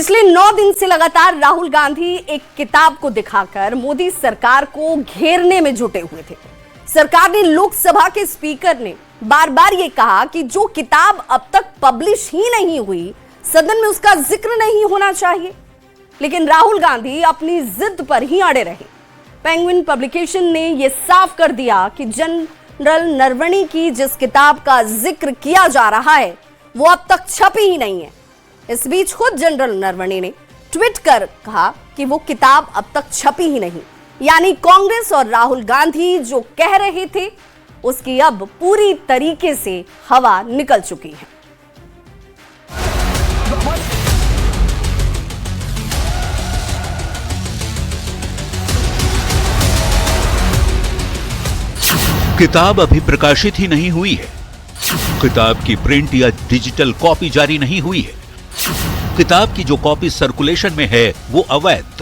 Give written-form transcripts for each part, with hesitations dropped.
पिछले 9 दिन से लगातार राहुल गांधी एक किताब को दिखाकर मोदी सरकार को घेरने में जुटे हुए थे। सरकार ने लोकसभा के स्पीकर ने बार बार ये कहा कि जो किताब अब तक पब्लिश ही नहीं हुई, सदन में उसका जिक्र नहीं होना चाहिए। लेकिन राहुल गांधी अपनी जिद पर ही अड़े रहे। पेंगुइन पब्लिकेशन ने यह साफ कर दिया कि जनरल नरवणे की जिस किताब का जिक्र किया जा रहा है वो अब तक छपी ही नहीं है। इस बीच खुद जनरल नरवणे ने ट्वीट कर कहा कि वो किताब अब तक छपी ही नहीं, यानी कांग्रेस और राहुल गांधी जो कह रहे थे उसकी अब पूरी तरीके से हवा निकल चुकी है। किताब अभी प्रकाशित ही नहीं हुई है। किताब की प्रिंट या डिजिटल कॉपी जारी नहीं हुई है। किताब की जो कॉपी सर्कुलेशन में है वो अवैध।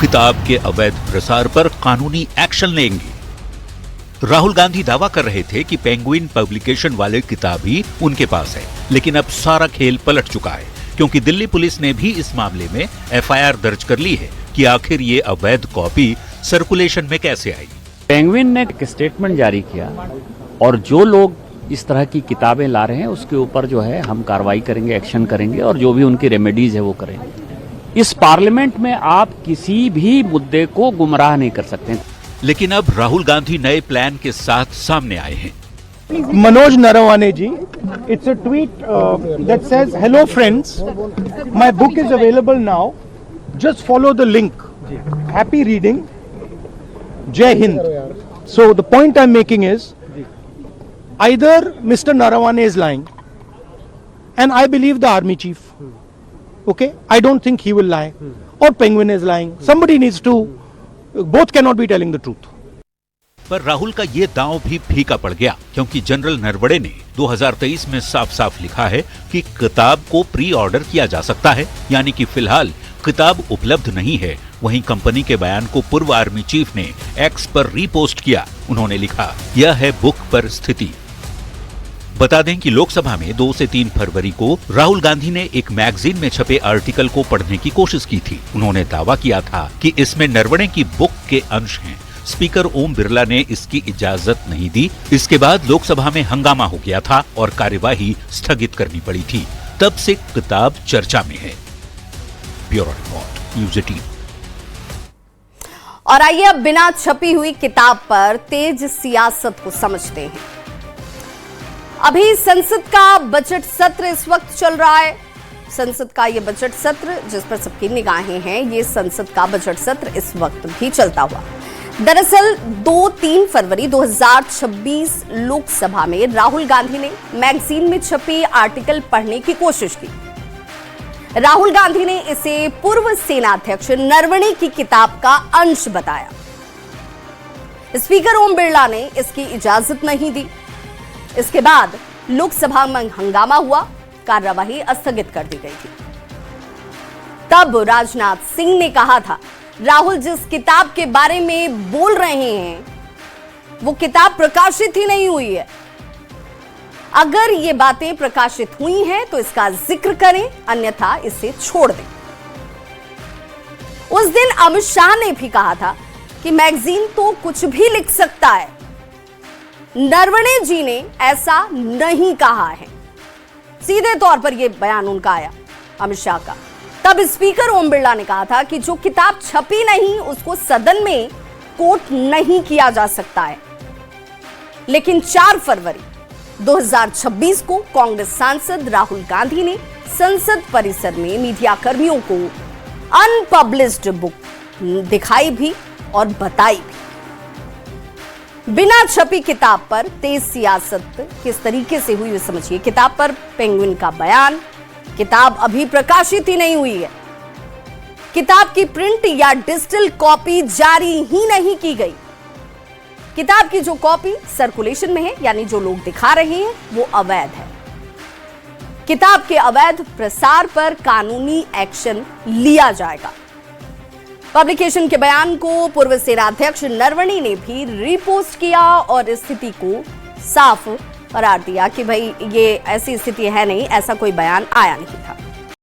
किताब के अवैध प्रसार पर कानूनी एक्शन लेंगे। राहुल गांधी दावा कर रहे थे कि पेंगुइन पब्लिकेशन वाले किताब ही उनके पास है, लेकिन अब सारा खेल पलट चुका है, क्योंकि दिल्ली पुलिस ने भी इस मामले में एफआईआर दर्ज कर ली है कि आखिर ये अवैध कॉपी सर्कुलेशन में कैसे आई। पेंगुइन ने एक स्टेटमेंट जारी किया और जो लोग इस तरह की किताबें ला रहे हैं उसके ऊपर जो है हम कार्रवाई करेंगे, एक्शन करेंगे और जो भी उनकी रेमेडीज है वो करेंगे। इस पार्लियामेंट में आप किसी भी मुद्दे को गुमराह नहीं कर सकते। लेकिन अब राहुल गांधी नए प्लान के साथ सामने आए हैं। Manoj Narawane ji, it's a tweet that says, "Hello friends, my book is available now. Just follow the link. Happy reading. Jai Hind." So the point I'm making is, either Mr. Narawane is lying, and I believe the army chief. Okay, I don't think he will lie, or Penguin is lying. Somebody needs to. Both cannot be telling the truth. पर राहुल का ये दांव भी फीका पड़ गया, क्योंकि general Naravane ने 2023 में साफ साफ लिखा है कि किताब को प्री ऑर्डर किया जा सकता है, यानी कि फिलहाल किताब उपलब्ध नहीं है। वहीं कंपनी के बयान को पूर्व आर्मी चीफ ने एक्स पर रीपोस्ट किया। उन्होंने लिखा, यह है बुक पर स्थिति। बता दें कि लोकसभा में 2 से 3 फरवरी को राहुल गांधी ने एक मैगजीन में छपे आर्टिकल को पढ़ने की कोशिश की थी। उन्होंने दावा किया था कि इसमें नरवणे की बुक के अंश हैं। स्पीकर ओम बिरला ने इसकी इजाजत नहीं दी। इसके बाद लोकसभा में हंगामा हो गया था और कार्यवाही स्थगित करनी पड़ी थी। तब से किताब चर्चा में है। Bureau report, news 18। और आइए अब बिना छपी हुई किताब पर तेज सियासत को समझते हैं। अभी संसद का बजट सत्र इस वक्त चल रहा है। संसद का ये बजट सत्र जिस पर सबकी निगाहें हैं, ये संसद का बजट सत्र इस वक्त भी चलता हुआ। दरअसल 2-3 फरवरी 2026 लोकसभा में राहुल गांधी ने मैगजीन में छपी आर्टिकल पढ़ने की कोशिश की। राहुल गांधी ने इसे पूर्व सेनाध्यक्ष नरवणे की किताब का अंश बताया। स्पीकर ओम बिरला ने इसकी इजाजत नहीं दी। इसके बाद लोकसभा में हंगामा हुआ, कार्यवाही स्थगित कर दी गई थी। तब राजनाथ सिंह ने कहा था, राहुल जिस किताब के बारे में बोल रहे हैं वो किताब प्रकाशित ही नहीं हुई है। अगर ये बातें प्रकाशित हुई हैं तो इसका जिक्र करें, अन्यथा इसे छोड़ दें। उस दिन अमित शाह ने भी कहा था कि मैगजीन तो कुछ भी लिख सकता है। नरवणे जी ने ऐसा नहीं कहा है। सीधे तौर पर यह बयान उनका आया, अमित शाह का। तब स्पीकर ओम बिरला ने कहा था कि जो किताब छपी नहीं उसको सदन में कोट नहीं किया जा सकता है। लेकिन 4 फरवरी 2026 को कांग्रेस सांसद राहुल गांधी ने संसद परिसर में मीडिया कर्मियों को अनपब्लिश्ड बुक दिखाई भी और बताई भी। बिना छपी किताब पर तेज सियासत किस तरीके से हुई समझिए। किताब पर पेंगुइन का बयान, किताब अभी प्रकाशित ही नहीं हुई है। किताब की प्रिंट या डिजिटल कॉपी जारी ही नहीं की गई। किताब की जो कॉपी सर्कुलेशन में है, यानी जो लोग दिखा रहे हैं, वो अवैध है। किताब के अवैध प्रसार पर कानूनी एक्शन लिया जाएगा। पब्लिकेशन के बयान को पूर्व सेनाध्यक्ष नरवणे ने भी रीपोस्ट किया और स्थिति को साफ करार दिया कि भाई ये ऐसी स्थिति है नहीं, ऐसा कोई बयान आया नहीं था।